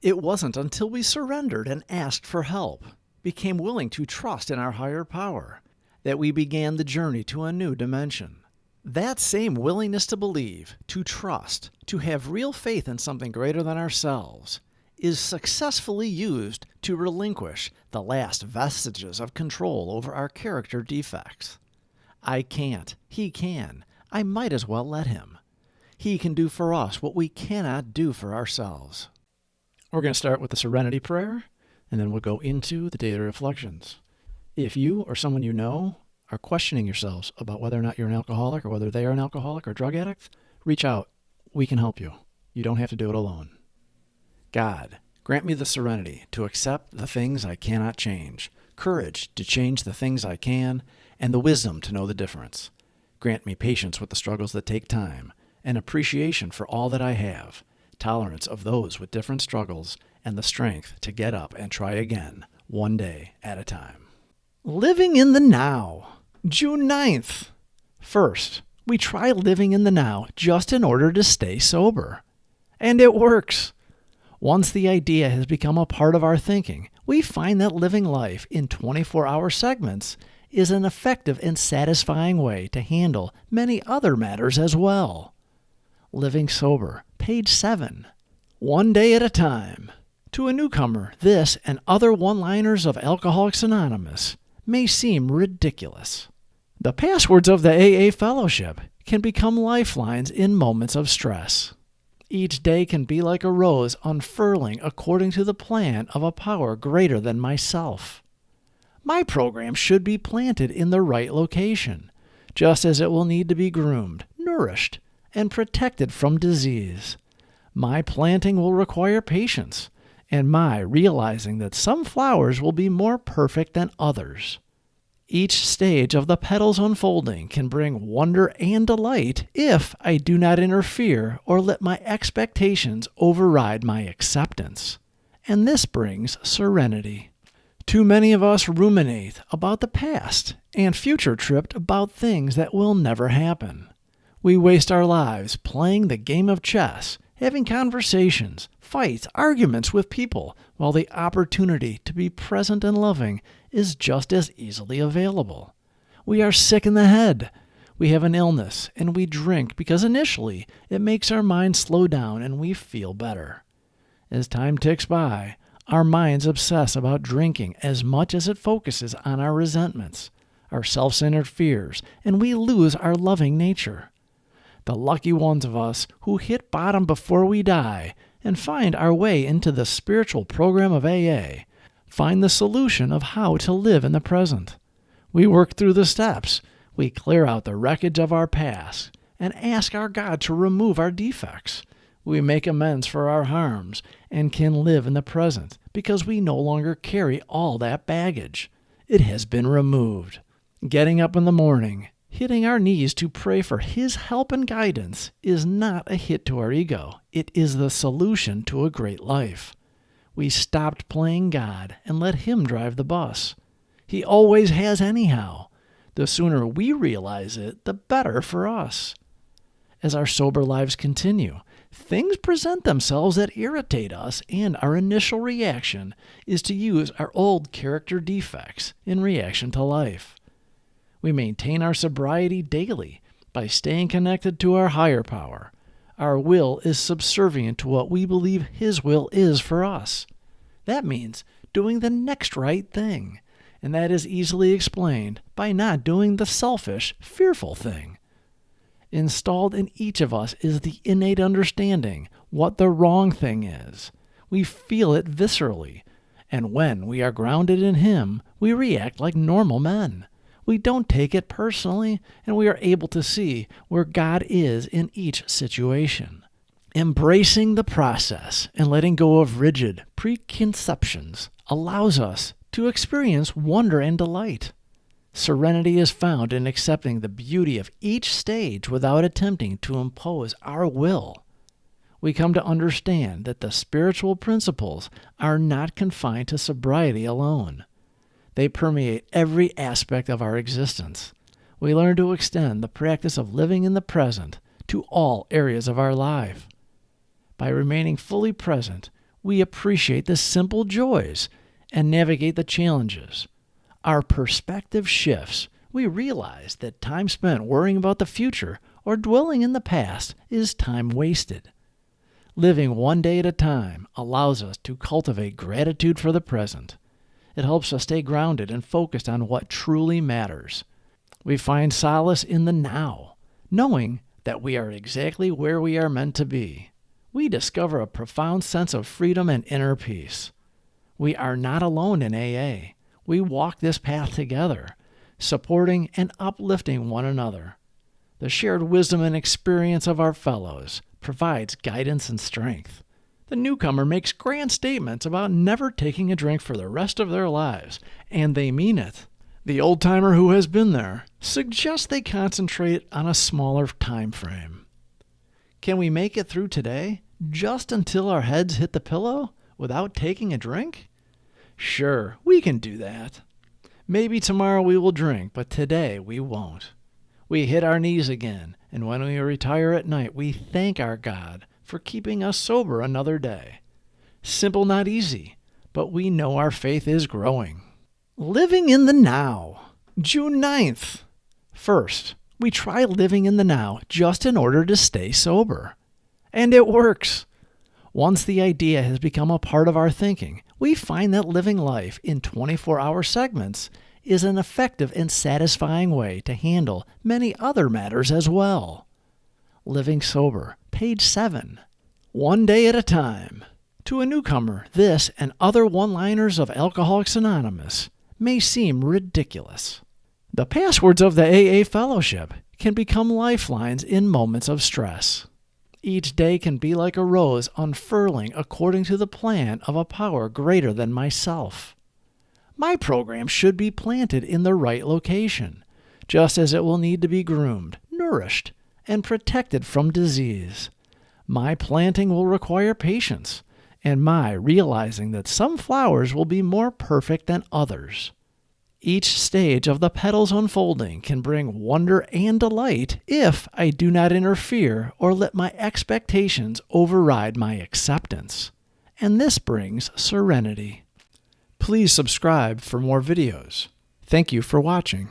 It wasn't until we surrendered and asked for help, became willing to trust in our higher power, that we began the journey to a new dimension. That same willingness to believe, to trust, to have real faith in something greater than ourselves, is successfully used to relinquish the last vestiges of control over our character defects. I can't. He can. I might as well let him. He can do for us what we cannot do for ourselves. We're going to start with the Serenity Prayer, and then we'll go into the daily reflections. If you or someone you know are questioning yourselves about whether or not you're an alcoholic or whether they are an alcoholic or drug addict, reach out. We can help you. You don't have to do it alone. God, grant me the serenity to accept the things I cannot change, courage to change the things I can, and the wisdom to know the difference. Grant me patience with the struggles that take time, and appreciation for all that I have, tolerance of those with different struggles, and the strength to get up and try again, one day at a time. Living in the now. June 9th. First, we try living in the now just in order to stay sober. And it works. Once the idea has become a part of our thinking, we find that living life in 24-hour segments is an effective and satisfying way to handle many other matters as well. Living sober, page 7. One day at a time. To a newcomer, this and other one-liners of Alcoholics Anonymous may seem ridiculous. The passwords of the AA Fellowship can become lifelines in moments of stress. Each day can be like a rose unfurling according to the plan of a power greater than myself. My program should be planted in the right location, just as it will need to be groomed, nourished, and protected from disease. My planting will require patience, and my realizing that some flowers will be more perfect than others. Each stage of the petals unfolding can bring wonder and delight if I do not interfere or let my expectations override my acceptance. And this brings serenity. Too many of us ruminate about the past and future-tripped about things that will never happen. We waste our lives playing the game of chess, having conversations, fights, arguments with people, while the opportunity to be present and loving is just as easily available. We are sick in the head. We have an illness, and we drink because initially it makes our mind slow down and we feel better. As time ticks by, our minds obsess about drinking as much as it focuses on our resentments, our self-centered fears, and we lose our loving nature. The lucky ones of us who hit bottom before we die and find our way into the spiritual program of AA find the solution of how to live in the present. We work through the steps. We clear out the wreckage of our past and ask our God to remove our defects. We make amends for our harms and can live in the present because we no longer carry all that baggage. It has been removed. Getting up in the morning, hitting our knees to pray for His help and guidance is not a hit to our ego. It is the solution to a great life. We stopped playing God and let Him drive the bus. He always has anyhow. The sooner we realize it, the better for us. As our sober lives continue, things present themselves that irritate us, and our initial reaction is to use our old character defects in reaction to life. We maintain our sobriety daily by staying connected to our higher power. Our will is subservient to what we believe His will is for us. That means doing the next right thing, and that is easily explained by not doing the selfish, fearful thing. Installed in each of us is the innate understanding what the wrong thing is. We feel it viscerally, and when we are grounded in Him, we react like normal men. We don't take it personally, and we are able to see where God is in each situation. Embracing the process and letting go of rigid preconceptions allows us to experience wonder and delight. Serenity is found in accepting the beauty of each stage without attempting to impose our will. We come to understand that the spiritual principles are not confined to sobriety alone. They permeate every aspect of our existence. We learn to extend the practice of living in the present to all areas of our life. By remaining fully present, We appreciate the simple joys and navigate the challenges. Our perspective shifts. We realize that time spent worrying about the future or dwelling in the past is time wasted. Living one day at a time allows us to cultivate gratitude for the present. It helps us stay grounded and focused on what truly matters. We find solace in the now, knowing that we are exactly where we are meant to be. We discover a profound sense of freedom and inner peace. We are not alone in AA. We walk this path together, supporting and uplifting one another. The shared wisdom and experience of our fellows provides guidance and strength. The newcomer makes grand statements about never taking a drink for the rest of their lives, and they mean it. The old-timer who has been there suggests they concentrate on a smaller time frame. Can we make it through today, just until our heads hit the pillow, without taking a drink? Sure, we can do that. Maybe tomorrow we will drink, but today we won't. We hit our knees again, and when we retire at night, we thank our God for keeping us sober another day. Simple, not easy, but we know our faith is growing. Living in the now. June 9th. First, we try living in the now just in order to stay sober. And it works. Once the idea has become a part of our thinking, we find that living life in 24-hour segments is an effective and satisfying way to handle many other matters as well. Living sober, page 7. One day at a time. To a newcomer, this and other one-liners of Alcoholics Anonymous may seem ridiculous. The passwords of the AA Fellowship can become lifelines in moments of stress. Each day can be like a rose unfurling according to the plan of a power greater than myself. My program should be planted in the right location, just as it will need to be groomed, nourished, and protected from disease. My planting will require patience, and my realizing that some flowers will be more perfect than others. Each stage of the petals unfolding can bring wonder and delight if I do not interfere or let my expectations override my acceptance. And this brings serenity. Please subscribe for more videos. Thank you for watching.